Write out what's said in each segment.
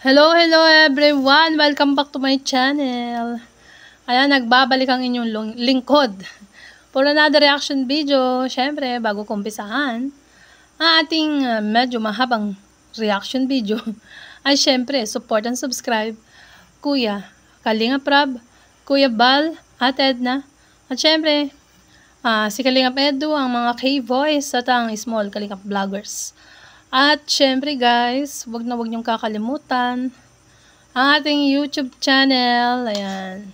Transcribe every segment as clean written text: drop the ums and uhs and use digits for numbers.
Hello everyone! Welcome back to my channel. Ayan, nagbabalik ang inyong lingkod for another reaction video. Syempre, bago kumpisahan ang ating medyo mahabang reaction video, ay syempre, support and subscribe Kuya Kalinga Prab, Kuya Bal, at Edna. At syempre, si Kalinga Edu, ang mga K-Voice at ang small Kalinga Vloggers. At syempre guys, wag niyong kakalimutan ang ating YouTube channel. Ayan.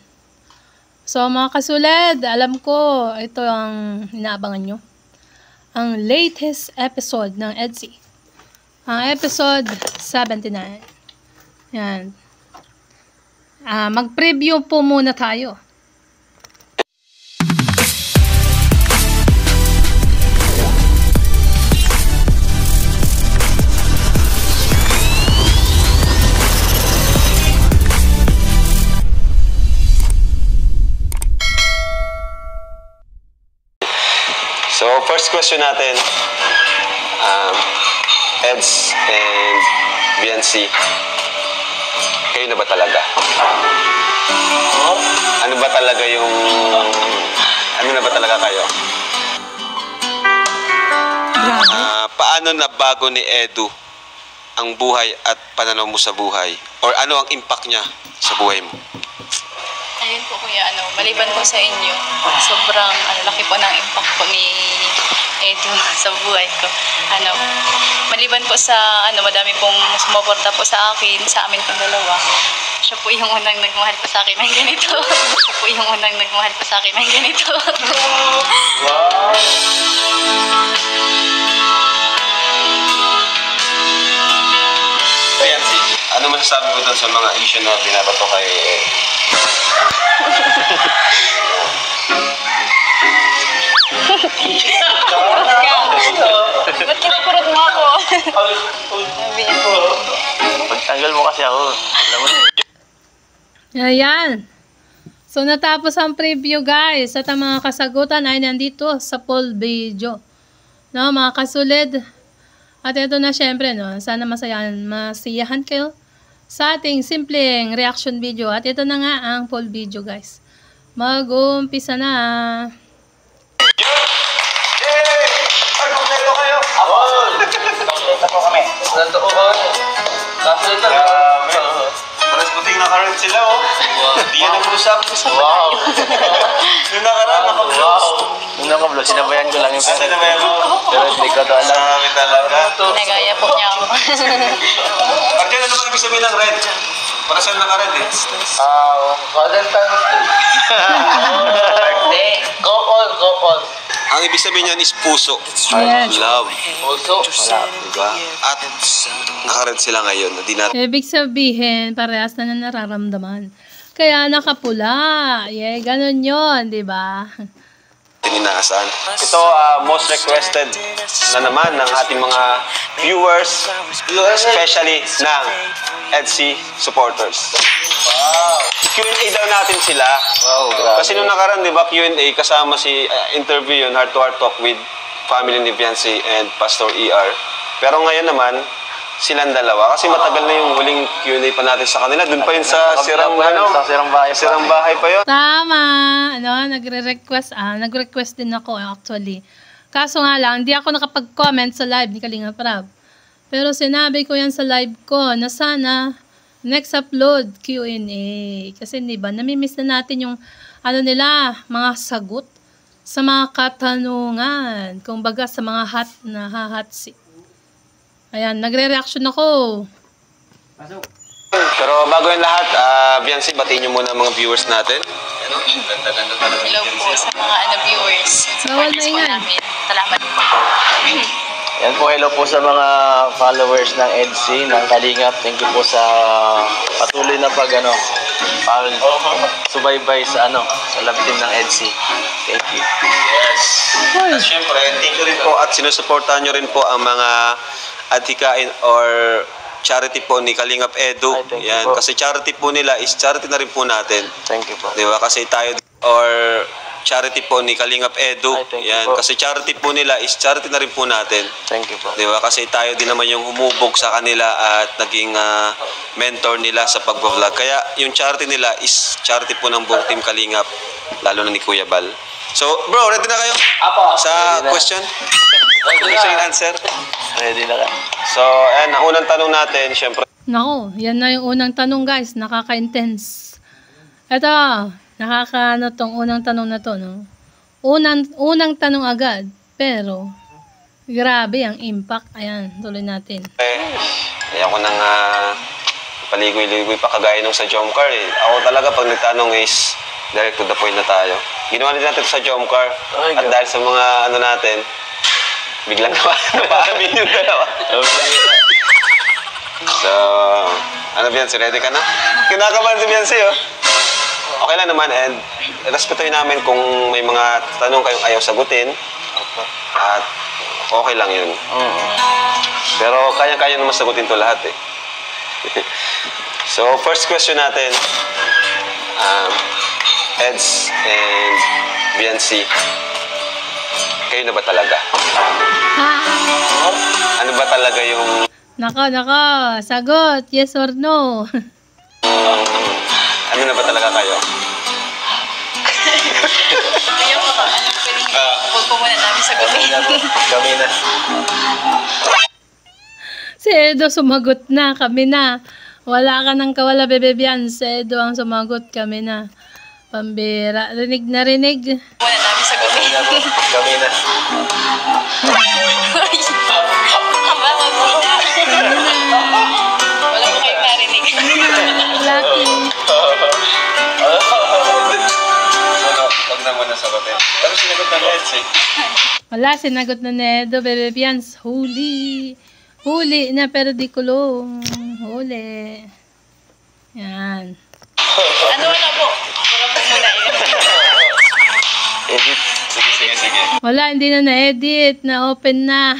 So mga kasuled, alam ko ito ang inaabangan nyo. Ang latest episode ng EDSI. Ang episode 79. Ayan. Mag-preview po muna tayo. So, first question natin, Eds and BNC, kayo na ba talaga? Ano ba talaga yung, ano na ba talaga kayo? Paano nabago ni Edu ang buhay at pananaw mo sa buhay? Or ano ang impact niya sa buhay mo? Ayun po kuya, maliban po sa inyo, sobrang laki po ng impact po ni Edu sa buhay ko. Maliban po sa madami pong sumuporta po sa akin, sa amin pong dalawa. Siya po yung unang nagmahal po sa akin ng ganito. Siya po yung unang nagmahal po sa akin ng ganito. Wow! Biancy, ano masasabi mo doon sa mga issue na binabato kay Ba't kinakurot mo ako? Pagtanggal mo kasi ako. Alam mo. Ayan. So, natapos ang preview guys. At ang mga kasagutan ay nandito sa full video. No, mga kasulid. At ito na syempre, no, sana masiyahan kayo sa ating simpleng reaction video. At ito na nga ang full video guys. Mag-uumpisa na. Kompleto po kami. Kompleto po. Kompleto po. Paras puting nakarap sila, oh. Hindi yan ang usap. Wow. Yung nakarap, naka-vlogs. Nung naka-vlog, sinabayan ko lang yung pera. Sinabayan mo. Pero hindi ko ito alam. Sabi talaga. Nagaya po niya ako. Arte, ano ba ibig sabihin ng red? Para saan naka-red eh? Valentine's Day. Birthday. Go all. Ang ibig sabihin niyan is puso. Yes. Love. Also, Diba? At naka-red sila ngayon. Hindi natin Ibig sabihin, parehas na nararamdaman. Kaya nakapula. Yeah, ganun yun, di ba? inaasahan. Ito, most requested na naman ng ating mga viewers, especially ng EDSI supporters. Wow! Q&A daw natin sila. Wow, grabe. Kasi nung nakaraan, di ba, Q&A, kasama si interview yun, heart-to-heart talk with family ni Biancy and Pastor ER. Pero ngayon naman, silang dalawa. Kasi matagal na yung huling Q&A pa natin sa kanila. Doon pa yun sa sirang bahay. Sirang bahay pa yun. Tama. Nag-request din ako actually. Kaso nga lang, hindi ako nakapag-comment sa live ni Kalinga Prab. Pero sinabi ko yan sa live ko na sana next upload Q&A. Kasi diba, namimiss na natin yung nila, mga sagot sa mga katanungan. Kung baga sa mga hot seat. Ayan, nagre-reaction ako. Pero bago yung lahat, Biancy, batiin nyo muna mga viewers natin. Ganda-ganda talaga. Hello po sa mga viewers. Bawal Supporters na po yan. namin. Salamat po. Yan po, hello po sa mga followers ng EDSI, ng Kalingap. Thank you po sa patuloy na subaybay sa sa love team ng EDSI. Thank you. Yes. At syempre, thank you rin po at sinusuportahan nyo rin po ang mga adhikain or charity po ni Kalingap Edu. Ay, thank you Yan, po. kasi charity po nila is charity na rin po natin. Thank you po. Di ba? Kasi tayo or charity po ni Kalingap Edu. Ay, thank you Yan, po. kasi charity po nila is charity na rin po natin. Thank you po. Di ba? Kasi tayo din naman yung humubog sa kanila at naging mentor nila sa pagbablog. Kaya yung charity nila is charity po ng buong team Kalingap, lalo na ni Kuya Bal. So, bro, ready na kayo? Apo. Sa Ready na. question? Gusto yung answer? Ready na ka? So, ayan, ang unang tanong natin, syempre, Nako, yan na yung unang tanong guys, nakaka-intense. Ito, nakaka-ano tong unang tanong na to, no? Unang tanong agad, pero grabe ang impact. Ayan, tuloy natin. ayoko nang paligoy-ligoy pa kagaya nung sa Jomcar eh. Ako talaga pag nagtanong is direct to the point na tayo. Ginawa din natin sa Jomcar. Ay, At God. dahil sa mga ano natin, biglang napaamin yung dalawa. So, ano Biancy, ready ka na? Kinakabahan si Biancy, oh. Okay lang naman and respetuhin namin kung may mga tanong kayong ayaw sagutin. At okay lang yun. Pero kaya-kaya naman sagutin to lahat eh. So, first question natin, Eds and Biancy, kayo na ba talaga? Ano ba talaga yung Nako, sagot, yes or no? ano na ba talaga kayo? Kaya po, pwedeng huwag po muna namin sagutin. Kami na. Si Edo sumagot na, kami na. Wala ka ng kawala, bebe Bian. Si Edo ang sumagot, kami na. Pambira, rinig na rinig. Muna namin sagutin. Kami na. Aba, wag po na. Wala po kayong narinig. Lucky. Ano, wag na muna sagutin. Pero sinagot ng Eds eh. Wala, sinagot na ni Edo, bebe Bian. Huli. Huli na pero di kulong. Huli. Yan. Ano na po? Wala po muna yun. Edit. Sige. Wala, hindi na na-edit. Na-open na.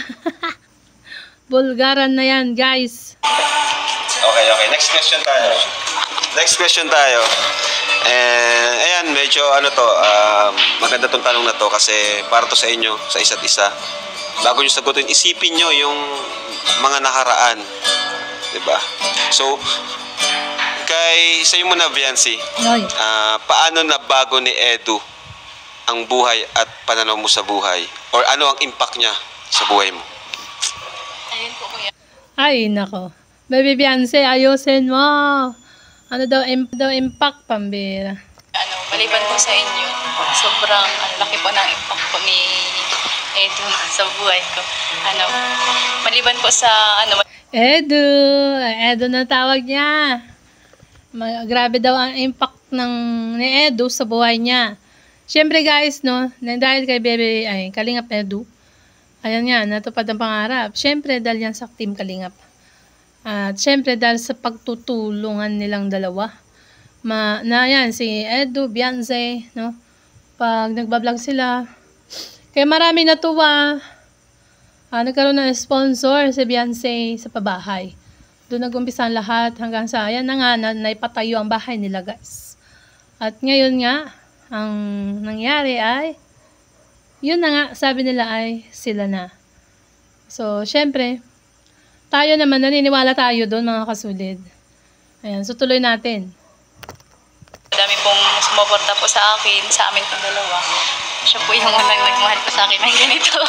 Bulgaran na yan, guys. Okay. Next question tayo. Ayan, medyo ano to, maganda tong tanong na to kasi para to sa inyo, sa isa't isa. Bago nyo sagutin, isipin nyo yung mga nakaraan. Diba? So, sa iyo muna, Biancy, Ay. paano na bago ni Edu ang buhay at pananaw mo sa buhay? Or ano ang impact niya sa buhay mo? Ayun po kuya. Ay, nako. Baby Beyonce, ayusin mo. Ano daw impact, pambira. Maliban po sa inyo, sobrang laki po ng impact po ni Edu sa buhay ko. Maliban po sa Edu na tawag niya. Grabe daw ang impact ni Edu sa buhay niya. Siyempre guys, no, dahil kay Kalingap Edu, ayan nga, natupad ang pangarap. Siyempre dahil yan sa Team Kalingap. At siyempre dahil sa pagtutulungan nilang dalawa. Yan, si Edu, Beyonce, no, pag nagbablog sila, kaya marami natuwa. Nagkaroon ng sponsor si Beyonce sa pabahay. Doon nag-umpisa ang lahat hanggang sa, ayan na nga, naipatayo ang bahay nila guys. At ngayon nga, ang nangyari ay, yun na nga, sabi nila ay sila na. So, syempre, tayo naman, naniniwala tayo doon mga kasulid. Ayan, so tuloy natin. Madami pong sumuporta po sa akin, sa amin pong dalawa. Siya po yung unang nagmahal po sa akin ng ganito.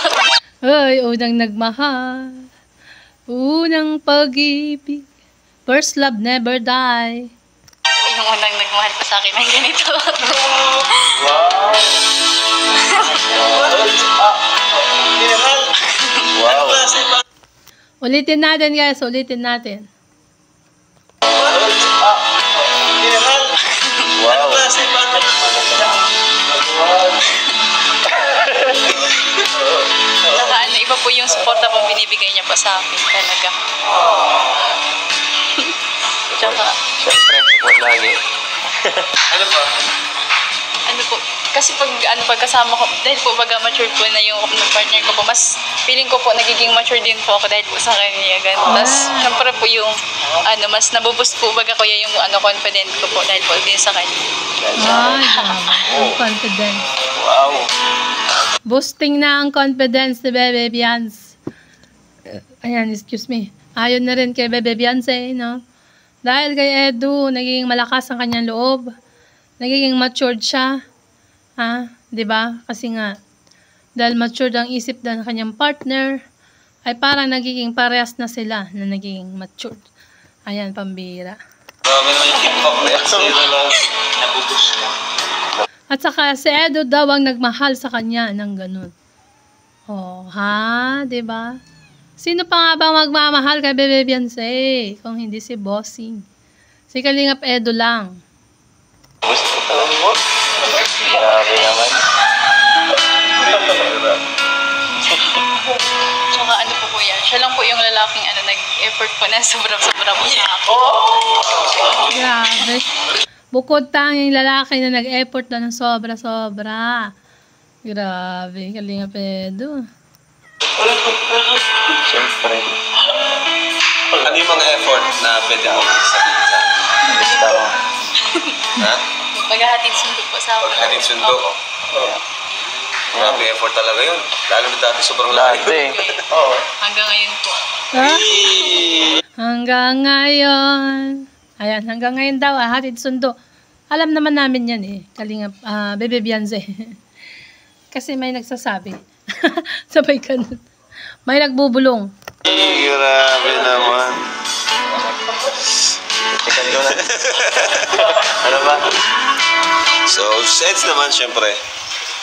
Ay, unang nagmahal. Unang pag-ibig. First love never die. Siya po yung unang nagmahal po sa akin ng ganito. Wow. Ulitin natin guys, ulitin natin. Wow. Saka iba po yung suporta pong binibigay niya pa sa akin talaga. Tsaka, Siyempre, support lagi. Ano ba? ano po, Kasi pag kasama ko, dahil po mature po na yung partner ko po, mas feeling ko po nagiging mature din po ako dahil po sa kanya. Ganun. Tapos, syempre po yung, mas nabuboost po kuya yung confident ko po dahil po din sa kanya. Ay, ang confidence. Wow. Boosting na ang confidence ni Bebe Beyonce. Ayan, excuse me. Ayon na rin kay Bebe Beyonce, no? Dahil kay Edu, nagiging malakas ang kanyang loob. Nagiging matured siya. Di ba? Kasi nga, dahil matured ang isip ng kanyang partner, ay parang nagiging parehas na sila na nagiging matured. Ayan, pambira. Grabe naman yung impact na yan. Sino lang nabubus ka. At saka si Edu daw ang nagmahal sa kanya ng ganun. Oh, di ba? Sino pa nga ba magmamahal kay Bebe Beyonce kung hindi si Bossing? Si Kalingap Edu lang. Gusto talaga mo? Grabe naman. Tsaka po kuya, siya lang po yung lalaking nag-effort po na sobra-sobra po sa akin. Grabe. Bukod tanging lalaki na nag-effort na ng sobra-sobra. Grabe, Kalingap Edu. Siyempre. Ano yung mga effort na pwede mo sabihin sa akin? Basta mo. Ha? Maghahatid sundo po sa akin. Paghahatid sundo? Grabe effort talaga yun. Lalo na dati sobrang layo. Dati. Hanggang ngayon po. Hanggang ngayon. Ayan, hanggang ngayon daw, hatid sundo. Alam naman namin yan Kalingap, Bebe Beyonce. Kasi may nagsasabi. Sabay ka nun. May nagbubulong. Grabe naman. Chikan ko na. Ano ba? So, sets naman syempre.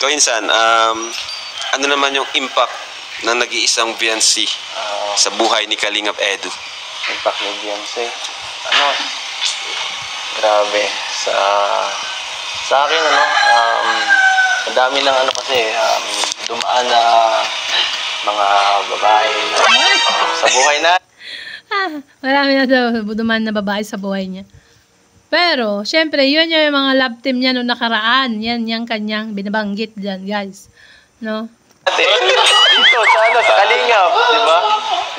Kainsan, ano naman yung impact ng nag-iisang Beyonce sa buhay ni Kalingap Edu? Impact ni Beyonce. Grabe. Sa akin, madami ng kasi, dumaan na mga babae sa buhay na. Marami na daw dumaan na babae sa buhay niya. Pero, syempre, yun yung mga love team niya noong nakaraan. Yan yung kanyang binabanggit dyan, guys. No? Dito, sa Kalingap, di ba?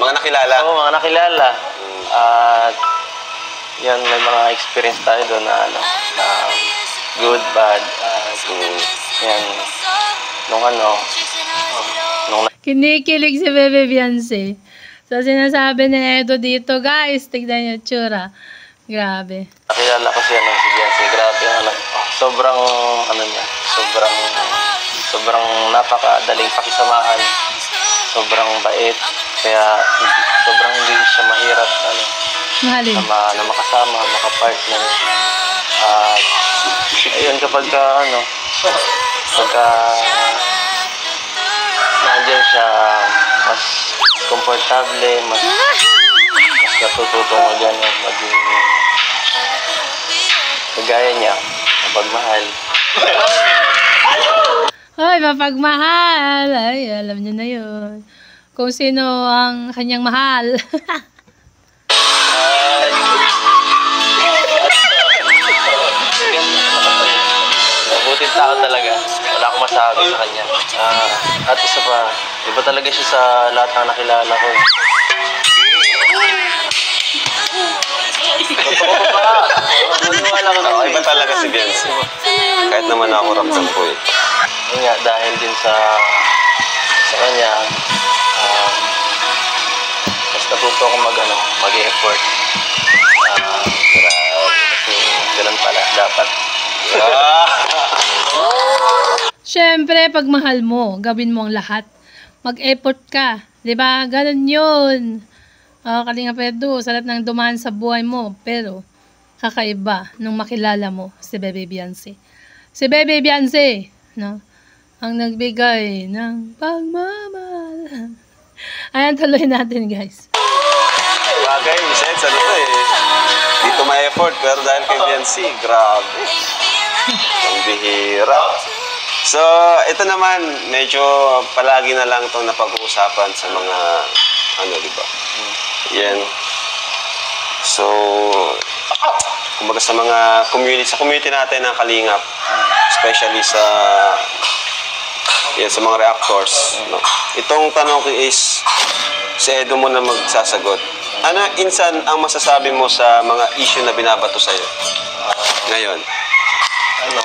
Mga nakilala? Oo, mga nakilala. At, yan, may mga experience tayo doon na good, bad, yan, kinikilig si Bebe Beyonce. So, sinasabi ni Edo dito, guys, tignan yung tsura. Grabe. Nakilala ko si Beyonce. Grabe ang sobrang, sobrang napakadaling pakisamahan. Sobrang bait. Kaya, sobrang hindi siya mahirap, Mahalin. na makasama, makapartner. At, ayun, kapag nandiyan siya, mas komportable, mas natututong maging kagaya niya, mapagmahal. Hoy, mapagmahal. Ay, alam niyo na yun. Kung sino ang kanyang mahal. Mabuting tao talaga. Wala akong masabi sa kanya. At isa pa, iba talaga siya sa lahat ng nakilala ko. Totoo ba? Maniwala ka na. Iba talaga si Beyonce. Kahit naman ako ramdam ko Yun nga, dahil din sa kanya, mas natuto akong mag-effort. Kasi ganun pala, dapat. Siyempre, pag mahal mo, gawin mo ang lahat. Mag-effort ka. Diba? Ganun yun. Kalingap Edu, sa lahat ng dumaan sa buhay mo. Pero, kakaiba nung makilala mo si Bebe Beyonce. Si Bebe Beyonce, no? Ang nagbigay ng pagmamahal. Ayan, tuloy natin, guys. Bagay, sets, dito may effort, pero dahil kay Beyonce, grabe. Ang bihira. So, ito naman, medyo palagi na lang itong napag-uusapan sa mga, di ba? Yan. So, kumbaga sa mga community natin ng Kalingap, especially sa sa mga reactors, no? Itong tanong ko is si Edo mo na magsasagot. Ano insan ang masasabi mo sa mga issue na binabato sa'yo ngayon? Ano,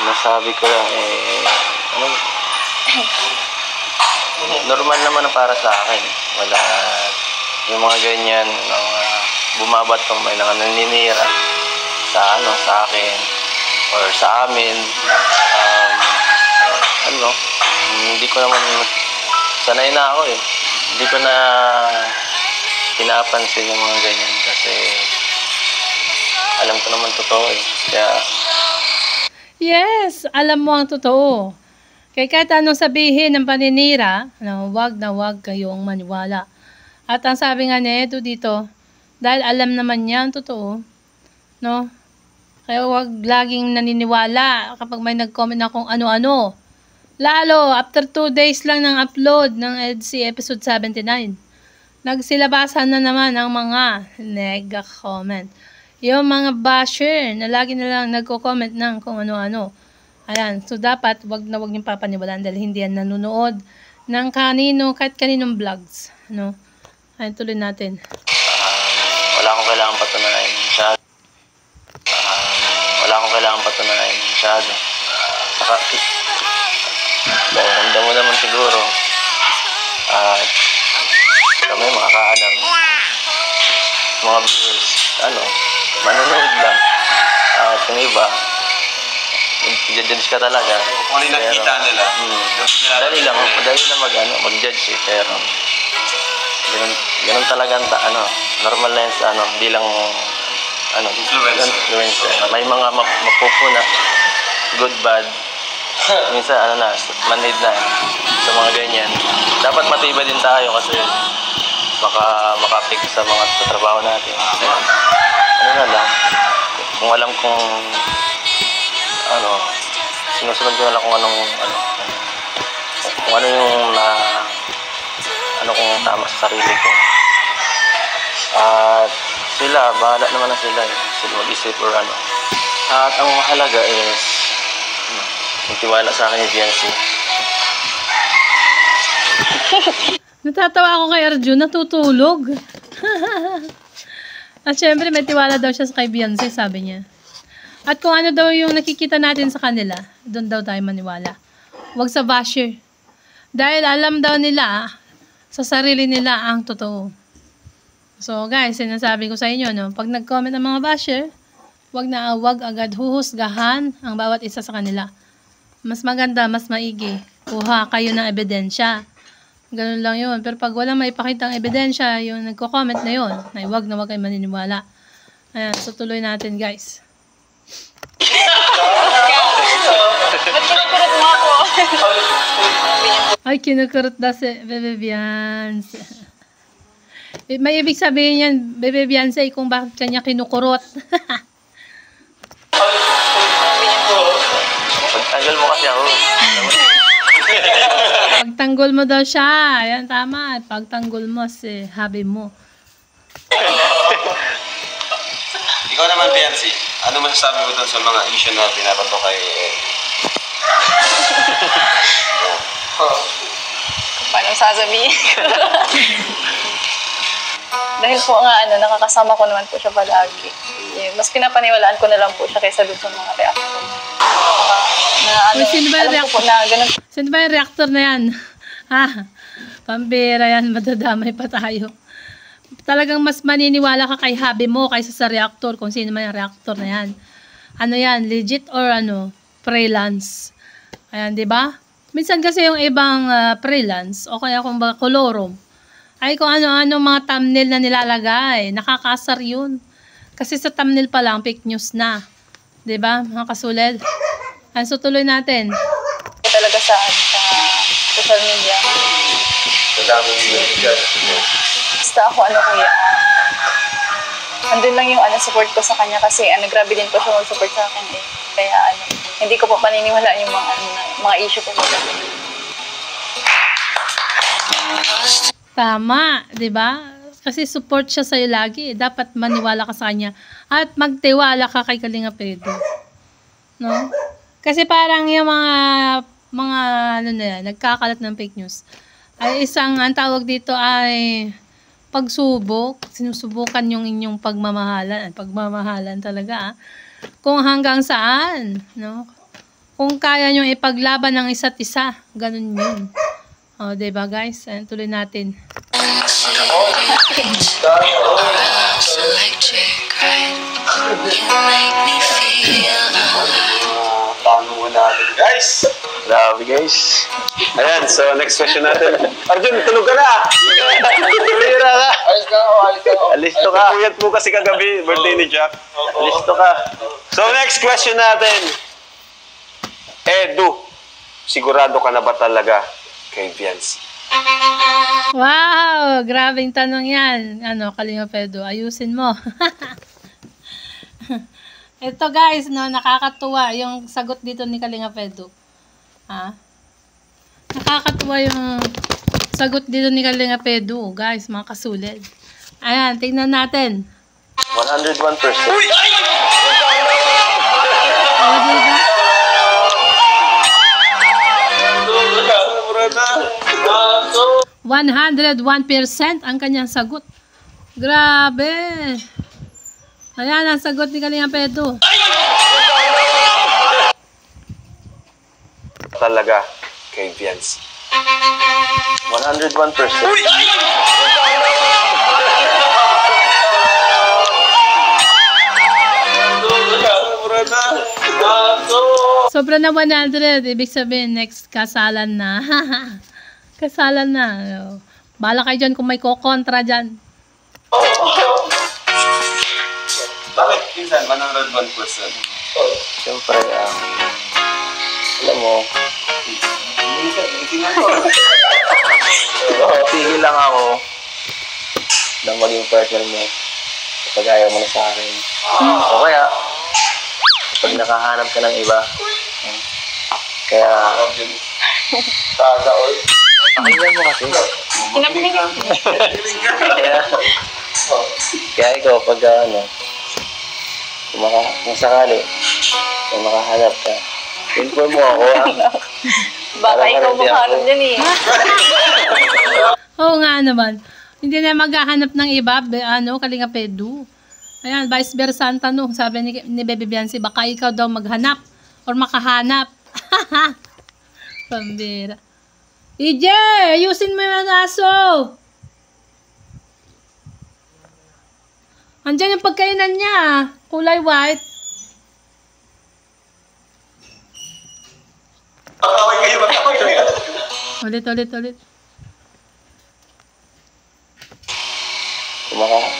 nasabi ko lang normal naman na para sa akin. Wala yung mga ganyan, mga bumabato, may naninira sa sa akin or sa amin. Hindi ko naman sanay na ako eh. Hindi ko na pinapansin yung mga ganyan kasi alam ko naman totoo eh. Kaya Yes, alam mo ang totoo. Kaya kahit anong sabihin ng paninira, wag na wag kayong maniwala. At ang sabi nga nito dito, dahil alam naman niya ang totoo, no? Kaya wag laging naniniwala kapag may nag-comment na kung ano-ano. Lalo, after 2 days lang ng upload ng EDC episode 79, nagsilabasan na naman ang mga nega-comment. Yung mga basher na lagi na lang nagko-comment ng kung ano-ano. Ayan, so dapat wag na wag niyong papaniwalaan dahil hindi yan nanonood ng kahit kaninong vlogs. Ano? Ayan, tuloy natin. wala akong kailangan patunayan masyado. Saka, ramdam mo naman siguro. At kami makakaalam. Mga viewers, manonood lang. At yung iba, i-judge ka talaga. Kung ano yung nakita nila. Madali lang mag-judge eh. Pero, ganun talaga normal na yun sa bilang influencer. May mga mapupuna, good, bad. Minsan, man-made na sa mga ganyan. Dapat matibay din tayo kasi baka maka-affect sa mga trabaho natin. Na lang, kung alam kong sinusunod ko na lang kung ano yung kung tama sa sarili ko. At sila, bahala naman na sila eh. Sila mag-isip or At ang mahalaga is magtiwala sa akin ni Biancy. Natatawa ako kay Arjun, natutulog. At syempre, may tiwala daw siya sa kay Beyonce, sabi niya. At kung ano daw yung nakikita natin sa kanila, doon daw tayo maniwala. Huwag sa basher. Dahil alam daw nila, sa sarili nila ang totoo. So guys, sinasabi ko sa inyo, pag nag-comment ang mga basher, wag agad huhusgahan ang bawat isa sa kanila. Mas maganda, mas maigi. Kuha kayo ng ebidensya. Ganun lang yun. Pero pag wala maipakita ang ebidensya, yung nagko-comment na yun, na wag kayo maniniwala. Ayan, so tuloy natin guys. Ba't kinukurot mo ako? Ay, kinukurot na si Bebe Beyonce. May ibig sabihin yan, Bebe Beyonce, kung bakit kanya kinukurot. Pagtanggol mo kasi ako. Pagtanggol mo daw siya. Ayan, tama. Pagtanggol mo si habi mo. Ikaw naman, Biancy, ano masasabi mo dun sa mga issue na binabato kay Paano sasabihin ko? Dahil po nga, nakakasama ko naman po siya palagi. Mas pinapaniwalaan ko na lang po siya kaysa doon sa mga reactor. Uy, sino ba yung alam ko po na ganun. Sino ba yung reactor na yan? Pambira yan, madadamay pa tayo. Talagang mas maniniwala ka kay habi mo kaysa sa reactor, kung sino man yung reactor na yan. Ano yan, legit or freelance? Ayan, di ba? Minsan kasi yung ibang freelance, o kaya kung baka kolorom, ay kung ano-ano mga thumbnail na nilalagay. Nakakasar yun. Kasi sa thumbnail pa lang, fake news na. Di ba, mga kasuled? So tuloy natin. Talaga sa social media. Basta ako kuya, andun lang yung support ko sa kanya kasi grabe din po siya mag-support sa akin eh. Kaya hindi ko po paniniwalaan yung mga issue po. Tama, 'di ba? Kasi support siya sa'yo lagi. Dapat maniwala ka sa kanya. At magtiwala ka kay Kalinga Pedro. No? Kasi parang yung mga ano na yan, nagkakalat ng fake news. Ay isang, ang tawag dito ay pagsubok. Sinusubukan yung inyong pagmamahalan. Pagmamahalan talaga. Kung hanggang saan. No? Kung kaya nyo ipaglaban ng isa't isa. Ganun yun. O, diba guys? Ayan, tuloy natin. Tanong natin, guys. Grabe guys. Ayan, so next question natin. Arjun, tulog ka na! Tumira ka. Alisto ka. Puyat mo kasi kagabi, birthday ni Jack. Alisto ka. So next question natin. Edu, sigurado ka na ba talaga kay Viancy? Wow! Grabing tanong yan. Ano, Kalinga Pedro, ayusin mo. Ito guys, no, nakakatuwa yung sagot dito ni Kalinga Pedro. Ha? Nakakatuwa yung sagot dito ni Kalinga Pedro, guys, mga kasulid. Ayan, tingnan natin. 101%. Uy! Ay! O, diba? Sobra na. 101% ang kanyang sagot. Grabe. Ayan ang sagot ni Kalinga Pedro. Talaga kay Viancy. 101%. Uy! Ay! Sobra na 100. Ibig sabihin, next kasalan na. Kasalan na. Bala kayo dyan kung may kokontra dyan. Bakit pinsan 101%? Siyempre, alam mo, tigil lang ako na maging partner mo kapag ayaw mo na sa akin. O kaya, pag nakahanap ka ng iba, kaya, pakinggan mo kasi. Kaya ikaw, pag kung sakali, kung makahanap ka, inform mo ako, Baka ikaw makaroon yan eh. Oo nga naman. Hindi na maghahanap ng iba, Kalinga Pedro. Ayan, vice versa ang tanong. Sabi ni Bebe Viancy, baka ikaw daw maghanap or makahanap. Pambira. EJ, ayusin mo yung aso. Andyan yung pagkainan niya. Kulay white. Ulit.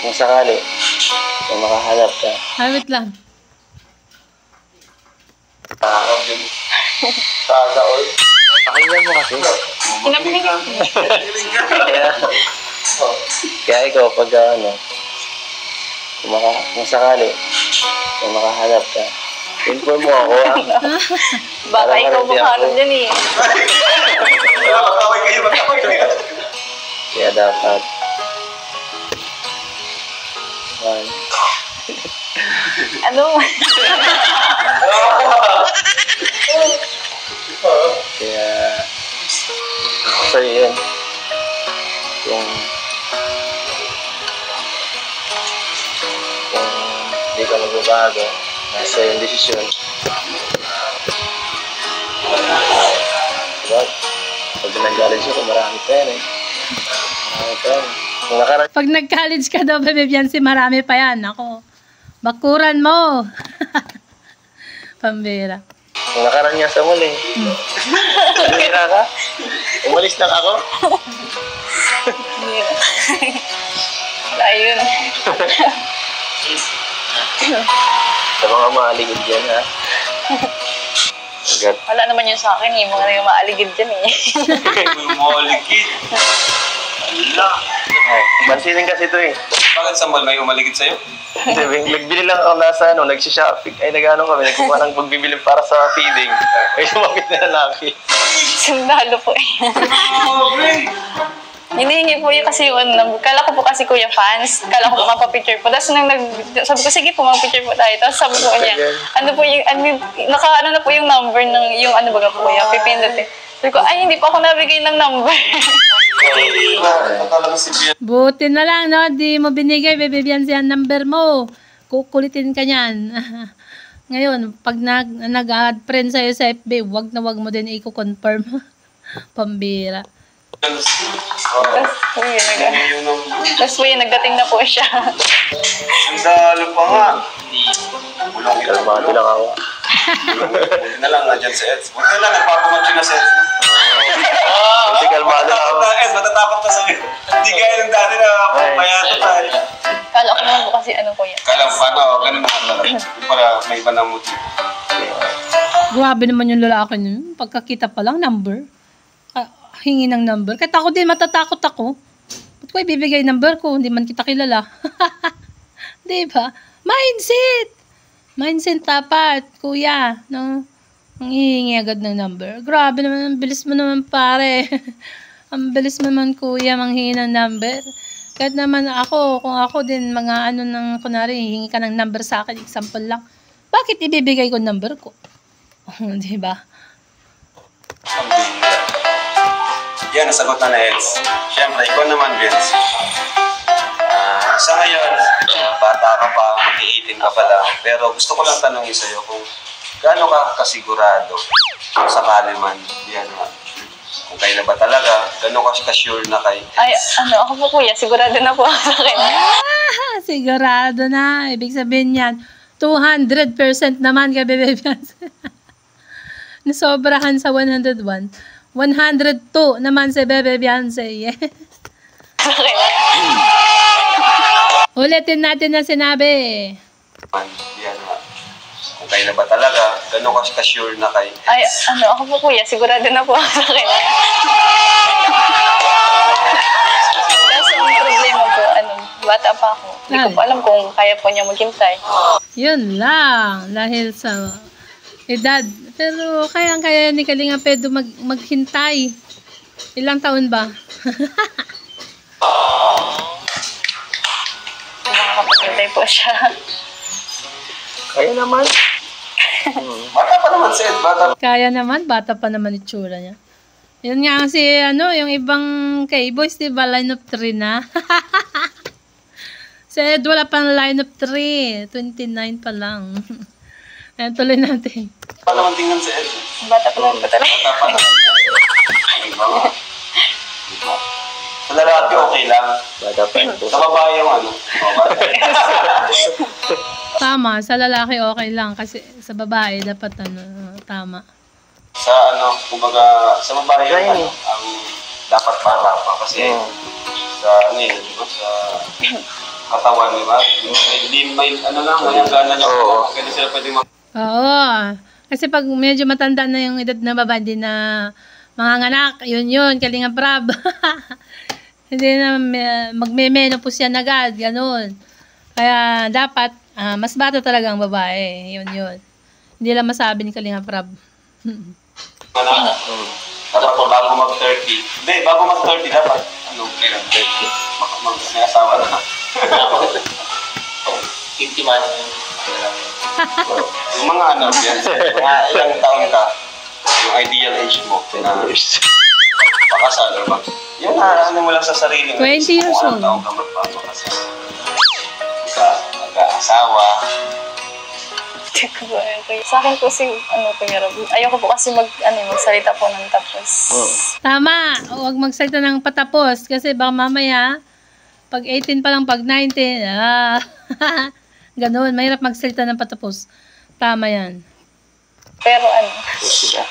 Kung sakali, kung makahanap ka, Ay, wait lang. pakinggan mo kasi. Kaya ikaw, pag kung sakali, kung makahanap ka, inform mo ako, Baka ikaw makaroon yan eh. Kaya dapat, Ano? kaya, sa'yo yun. Kung hindi ka magbabago, nasa yung desisyon. Diba? Pag nag-college ako, marami pa yan eh. Marami pa yan. Kung Pag nag-college ka daw, Bebe Viancy, marami pa yan. Ako, bakuran mo. Pambira. kung nakaranyas mo eh. Lumira ka? Umalis lang ako? Ayun. Sa mga maaligid dyan, ha? Agad. Wala naman yun sa akin eh. Mga nang maaligid dyan eh. Umaligid. Ala. Ay, pansinin kasi ito eh. Bakit sa mall may umaligid sa'yo? Nagbili lang ako nasa nagsishopping. Ay, nag-ano kami, nagkuha ng pagbibili para sa feeding. Ay, sumapit na lalaki. Sundalo po eh. Hinihingi po yun kasi yung ano, kala ko po kasi kuya fans, kala ko po magpa-picture po. Tapos nang sabi ko, sige po, mag-picture po tayo. Tapos sabi ko niya, ano po yung, naka-ano na po yung number ng, yung ano baga po kuya, pipindot eh. Sabi ko, ay hindi po ako nabigay ng number. Buti na lang, no? Di mo binigay, Bebe Biancy, ang number mo. Kukulitin ka niyan. Ngayon, pag nag-add friend sa'yo sa FB, wag na wag mo din i-confirm. Pambira. Tapos po yun, nagdating na po siya. Sandalo pa nga. Bulong ito. Kalmado lang ako. Bulong na lang nga dyan sa Eds. Buti na lang, nagpapamatch na sa Eds. Buti kalmado lang ako. Matatakot na sa'yo. Hindi gaya ng dati na payato tayo. Kala ko naman po kasi ano kuya. Kala mo, paano? Ganun na talaga. Yung pala, may iba na motibo. Grabe naman yung lalaki niyo. Pagkakita pa lang, number. Hingi ng number. Kahit ako din, matatakot ako. Ba't ko ibibigay number ko? Hindi man kita kilala. Diba? Mindset! Mindset dapat, kuya. No? Ang hihingi agad ng number. Grabe naman, ang bilis mo naman pare. Ang bilis mo naman kuya, manghingi ng number. Kahit naman ako, kung ako din, mga ano nang, kunwari, hihingi ka ng number sa akin, example lang. Bakit ibibigay ko number ko? Diba? Yan, nasagot na Eds. Siyempre, ikaw naman, Vince. Sa ngayon, bata ka pa, mag-18 ka pa lang. Pero gusto ko lang tanongin sa'yo kung gaano ka kasigurado kung sakali man, yan nga. Kung kayo na ba talaga, gaano ka sure na kay Eds? Ay, ano, ako po kuya, sigurado na po ako sa akin. Sigurado na. Ibig sabihin yan, 200% naman kay Bebe Biancy. Nasobrahan sa 101. 102 naman si Bebe Biancy. Yes. Okay. Ulitin natin na sinabi. Yan nga. Kung kayo na ba talaga, gaano ka sure na kay Eds? Ay, ano, ako po kuya, sigurado na po ako sa akin. Kasi ang problema po, ano, bata pa ako. Hindi ko po alam kung kaya po niya maghintay. Yun lang. Dahil sa edad. Pero kaya ni Kalinga Pedro maghintay. Ilang taon ba? Makakapaghintay po siya. Kaya naman. Bata pa naman si Ed, bata pa. Kaya naman, bata pa naman itsura niya. Yun nga si, ano, yung ibang K-boys, diba, line of 3 na. Si Ed, wala pang line of 3. 29 pa lang. Ayan, tuloy natin. Pa naman tingnan si Ed. Bata pa lang po talaga. Bata pa naman. Diba nga? Diba? Sa lalaki, okay lang. Bata pa ito. Sa babae yung ano. Tama, sa lalaki okay lang. Kasi sa babae, dapat ano, tama. Sa ano, kumbaga, sa babae yung ano, ang dapat bata pa. Kasi sa ano yun, diba? Sa katawan, diba? Hindi may ano lang, walang gana niya. Kaya sila pwede Oo. Kasi pag medyo matanda na yung edad na babae, hindi na manganganak, yun, Kalinga Prab. Hindi na magme-menopause yan agad, ganun. Kaya dapat, mas bata talaga ang babae. Yun. Hindi lang masabi ni Kalinga Prab. dapat po bago mag-30. Hindi, bago mag-30 dapat. Ano, kailan 30? May asawa na. 50 months. Yung mga ano, yan, mga ilang taon ka, yung ideal age mo na pakasal or ba? Yan na, ano mo lang sa sarili mo. 20 years kung old. anong taon ka magpapakasal. Ka, mag-aasawa. Sa akin po si, ano po yung ayoko po kasi magsalita po ng tapos. Tama, huwag magsalita ng patapos. Kasi baka mamaya, pag 18 pa lang, pag 19, ganun, mahirap magsalita ng patapos. Tama yan. Pero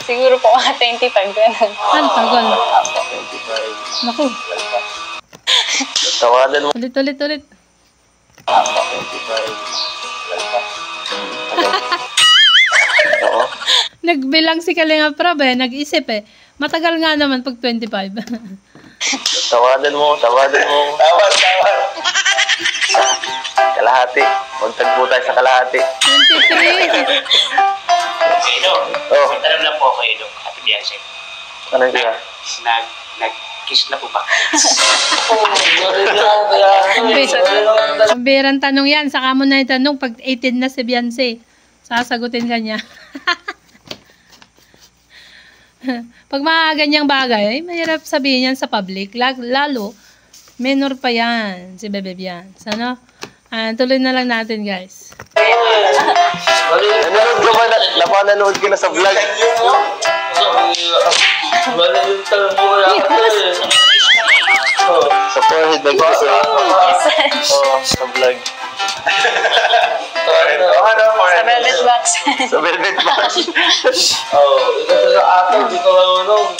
siguro po mga 25, ganun. Ang tagal. Naku, Tawadan mo. ulit. Oo. Nagbilang si Kalinga Prab nag-isip Matagal nga naman pag 25. Tawadan mo. Tawad. Kalahati. Magtagpo tayo sa kalahati. 23. Edo, Oh. tanong lang po ako, Edo, Ate Biancy. Ano siya? Kiss na po ba? Ang birang tanong yan. Saka mo na itanong pag 18 na si Beyonce. Sasagutin ka niya. Pag mga ganyang bagay, mahirap sabihin yan sa public. Lalo, minor pa yan si Bebe Beyonce. Ano? Tuloy na lang natin, guys. Nanonood ka ba? Napanood ka na sa vlog? Sa forehead nag-kiss eh. Oo, sa vlog. Sa velvet box. Sa velvet box. Ito sa akin, di ko marunong.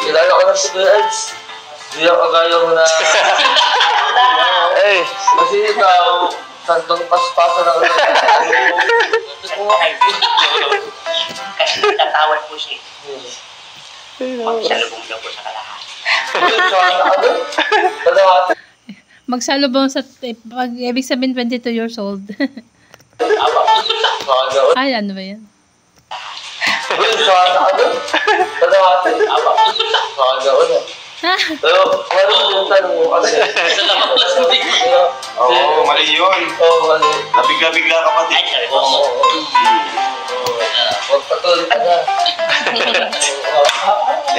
Kilala ko na si Kuya Eds. Di ako kagaya mo na... Eh, Kasi ikaw, santong paspasa na ulit. Kasi tatawad po siya. Magsalubong daw po sa kalahat. Magsalubong sa, pag ibig sabihin 22 years old. Ay, ano ba yan? Pero, ano yung tanong mo? Oo, mali yun. Oo, mali. Nabigla-bigla ka pati. Ay, sabi po. Huwag patuloy ka na.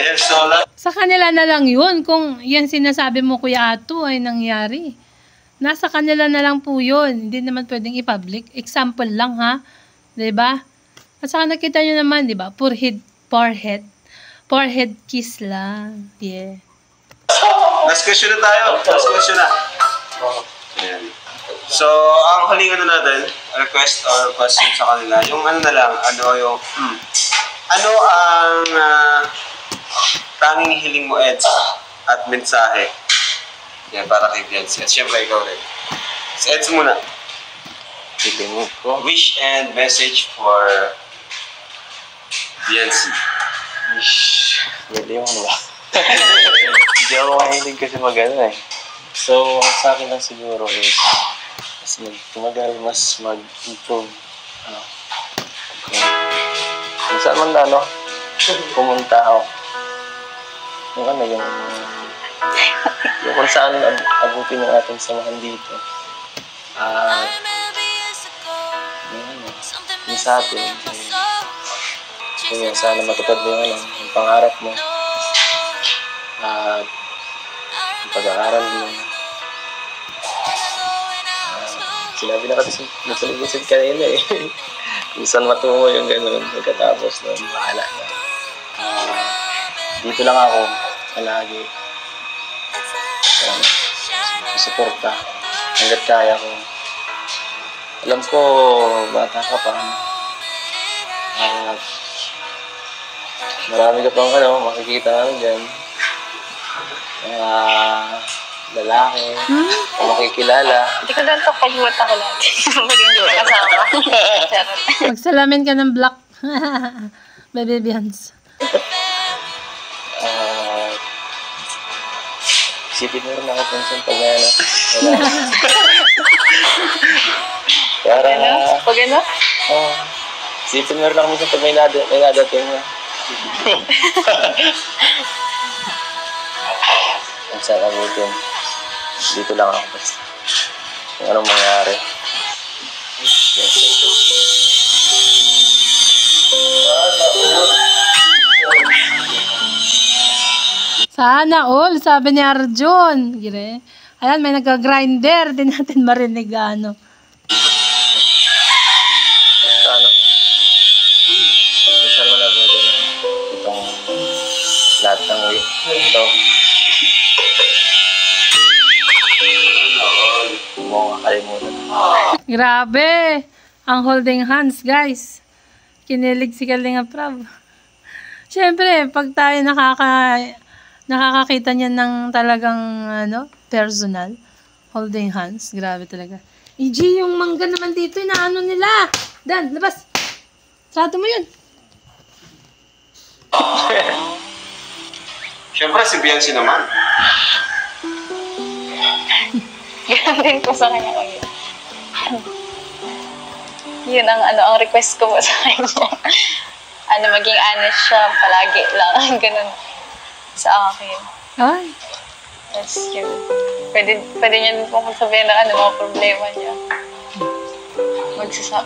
Yes, so Sa kanila na lang yun. Kung yan sinasabi mo, Kuya Ato, ay nangyari. Nasa kanila na lang po yun. Hindi naman pwedeng i-public. Example lang, ha? 'Di ba? At saka nakita nyo naman, 'di ba? Forehead kiss lang. Yeah. last question na tayo. Last question na. Ayan. So, ang huling ano natin, request or question sa kanila, yung ano na lang, ano ang tanging hiling mo, Eds, at mensahe? Yan, para kay Beyonce. At syempre, ikaw rin. Si Eds muna. hiling ko. Wish and message for Beyonce. Hindi mo ba? Hindi ako mahilig kasi mag-ano eh. So, ang sa akin lang siguro is mas tumagal, mas mag-improve. Kung saan man na, pumunta ako. Yung kung saan abutin ng ating samahan dito. At, yung sa atin, kung sana matupad mo yung pangarap mo. At, yung pag-aaral mo. Sinabi na kasi nagsalubusin kanina eh. Kung saan matungo yung gano'n, pagkatapos nun, bahala na. Dito lang ako, palagi. Suporta, hanggat kaya ko. Alam ko, bata ka pa. At marami ka pang makikita namin dyan. Lalaki, makikilala. Hindi ko lang ito pag-mata ko lagi. Maging ko kasama. Magsalamin ka ng black. Bebe Beyonce. Isipin mo rin ako minsan pag may Para... Pag ano? Isipin mo rin ako minsan pag may nadating na. Kung saan abutin. Dito lang ako basta. Kung anong mangyari. Sana all, sabi ni Arjun. Gire. Ayan, may nag-grinder. Di natin marinig ano. Sana. Minsan mo na buti na itong lahat ng ito. Huwag mo kakalimutan. Grabe. Ang holding hands, guys. Kinilig si Kalinga Prab. Siyempre, pag tayo nakakakita niya ng talagang personal holding hands, grabe talaga. EG, yung mangga naman dito, inaano nila. Dan, labas. Sarado mo yun. Siyempre, si Beyonce naman. Ganun din po sa kanya. Yun ang request ko po sa kanya. maging honest siya palagi lang. Ganun sa akin. Ay, That's yun. Pwede niya din pong sabihin na mga problema niya.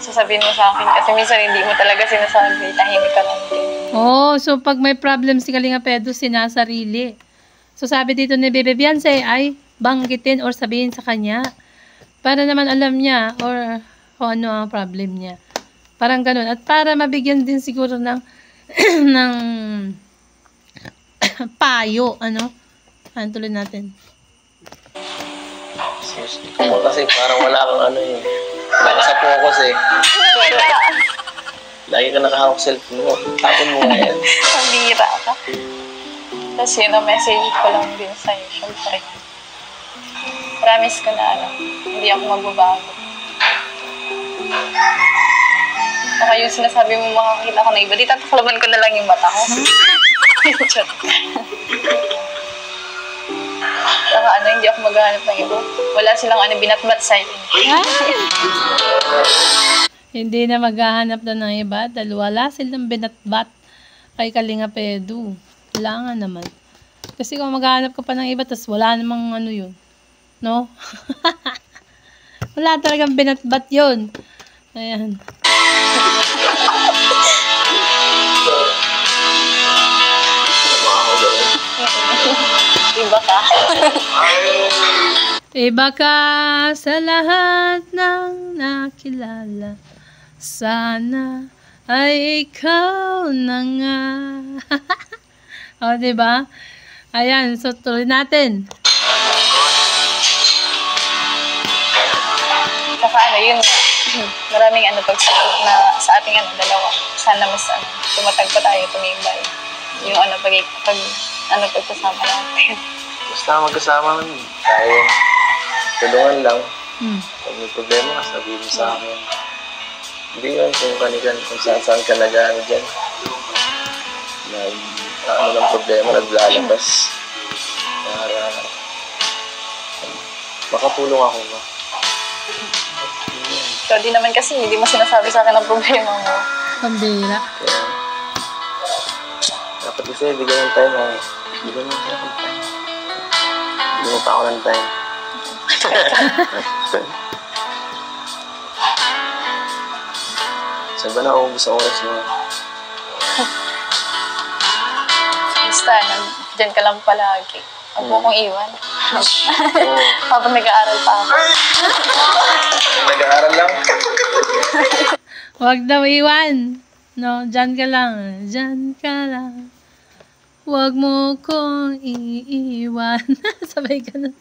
Sasabihin mo sa akin kasi minsan hindi mo talaga sinasabi. Tahimik ka lang din. oh, so pag may problem si Kalinga Pedro, sinasarili. So sabi dito ni Bebe Beyonce ay banggitin or sabihin sa kanya para naman alam niya or kung ano ang problem niya. Parang ganun. At para mabigyan din siguro ng ng payo, ano? Tuloy natin. Kasi parang wala kang wala sa focus eh. Wala. Lagi ka nakahawak cellphone mo. Tapon mo nga yan. Pambira ka. Tapos yun, message ko lang din sa'yo. Siyempre. Promise ko na hindi ako magbabago. Baka yung sinasabi mo makakita ko na iba, di tataklaban ko na lang yung mata ko. Saka hindi ako maghahanap ng iba. Wala silang binatbat sa'yo. Hindi na maghahanap na ng iba dahil wala silang binatbat kay Kalinga Pedro. Wala nga naman. Kasi kung maghahanap ka pa ng iba, tas wala namang yun. No? Wala talagang binatbat yun. Ayan. Iba ka. Iba ka sa lahat ng nakilala. Sana ay ikaw na nga. O, diba? Ayan, so tuloy natin. Saka yun, maraming pagsubok na sa ating dalawa. Sana mas tumatag pa tayo, tumibay. Yung pagkasama natin. Basta magkasama tayo. Tulungan lang. Kung may problema, sabihin mo sa akin. Hindi yun kung kanikan, kung saan ka nag-ano dyan. Ng problema, naglalabas. Para makatulong ako ba? Ikaw di naman kasi, hindi mo sinasabi sa akin ang problema mo. Pambira. Kaya, dapat kasi bigyan ng time. Bigyan mo siya ng time. Bigyan mo pa ako ng time. Saan ba naubos ang oras mo? Basta, dyan ka lang palagi. Huwag mo kong iwan. Habang nag-aaral pa ako. Nag-aaral lang? Huwag daw iwan. No, dyan ka lang. Dyan ka lang. Huwag mo kong iiwan. Sabay ka na.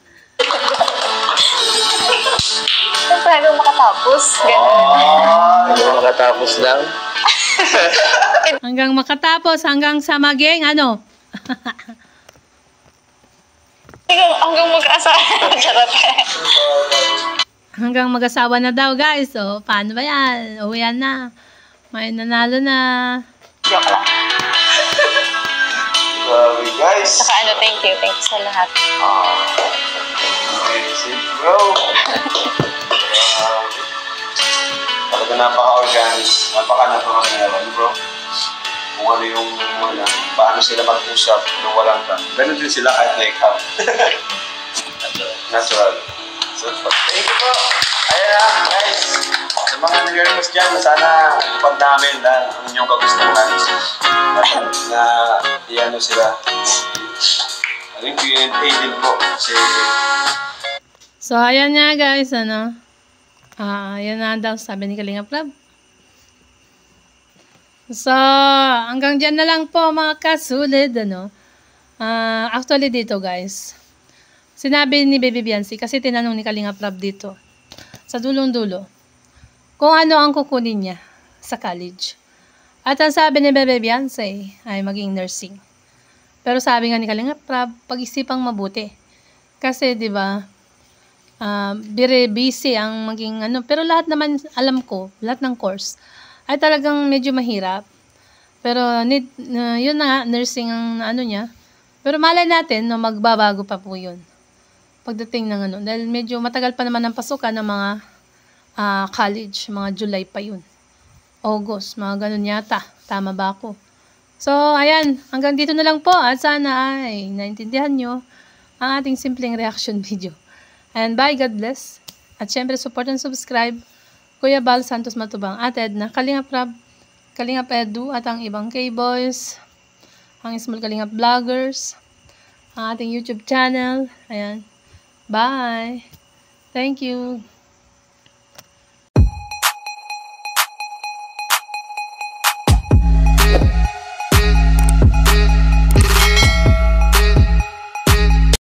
Siyempre, hanggang makatapos. Ganun. Hanggang makatapos lang? Hanggang makatapos, hanggang sa maging Hanggang mag-asawa. Charot. hanggang mag-asawa na daw, guys. So, paano ba yan? Uwian na. May nanalo na. Joke lang. Grabe, guys. Saka thank you. Thank you sa lahat. Amazing, bro. Talaga napaka-organic. Napaka-natural, bro. Kung ano yung paano sila mag-usap nung walang ka. Ganun din sila kahit na ikaw. Natural. So, thank you po. Ayan na, guys. Sa mga nag-request dyan, sana ipag namin ang inyong kagustuhan. Na iano sila. Yung Q&A din po. Kasi So, ayan nga, guys. Ayan na daw, sabi ni Kalinga Prab. So, hanggang dyan na lang po, mga kasulid, actually dito, guys. Sinabi ni Baby Beyonce, kasi tinanong ni Kalinga Prab dito, sa dulong-dulo, kung ano ang kukunin niya sa college. At ang sabi ni Baby Beyonce ay maging nursing. Pero sabi nga ni Kalinga Prab, pag-isipang mabuti. Kasi, di ba, very busy ang maging pero lahat naman, alam ko, lahat ng course, ay talagang medyo mahirap. Pero, yun na nga, nursing ang niya. Pero malay natin, magbabago pa po yun. Pagdating ng dahil medyo matagal pa naman ang pasukan ng mga college, mga July pa yun. August, mga ganun yata. Tama ba ako? So, ayan. Hanggang dito na lang po. At sana ay naintindihan nyo ang ating simpleng reaction video. And bye. God bless. At syempre, support and subscribe. Kuya Bal Santos Matubang. At Edna. Kalingap Rab. Kalingap Edu. At ang ibang K-Boys. Ang Small Kalingap Vloggers. Ang ating YouTube channel. Ayan. Bye. Thank you.